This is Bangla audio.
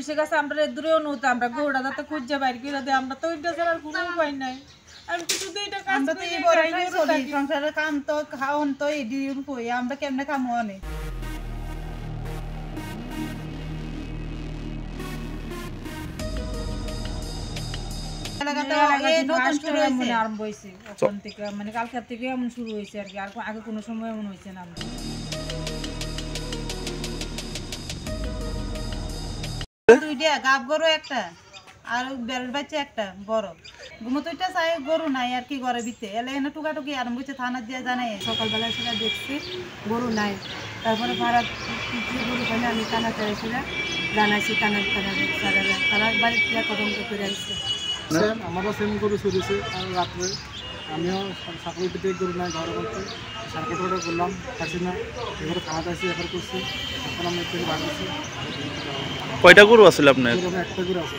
পুলিশের কাছে আমরা দূরেও নতো আমরা গরুটা যাতে খুঁজে বাইর করে দেয় আমরা তো ওইটা ছাড়া আর কোনো উপায় নাই আমি কিছু দুইটা কাজ আমরা তো এই বড়টাই চলি সংসারের কাম তো খাওন তো এডি কই আমরা কেমনে খামো আনে মানে কালকার থেকে এমন শুরু হয়েছে আর কি আর আগে কোনো সময় এমন হয়েছে না দুইটা গাব গরু একটা আর বেড়ের বাচ্চা একটা বড় ঘুমোতইটা চাই গরু নাই আর কি ঘরে ভিতে এলে এনে টুকাটুকি আরম্ভ হচ্ছে থানা দিয়ে জানাই সকালবেলা সেটা দেখছি গরু নাই তারপরে ভাড়া গরু পাইলে আমি টানা চাইছিলাম জানাইছি টানা তারা বাড়ির থেকে তদন্ত করে আসছে আমারও সেম গরু চলেছে আর রাত্রে আমিও চাকরি পেতে গরু নাই ঘরে করতে সার্কেট অর্ডার করলাম পাচ্ছি না এবারে থানাতে আসি এফআর করছি এখন আমি একটু বাড়িয়েছি। কয়টা গরু আসলে আপনার? একটা গরু আছে।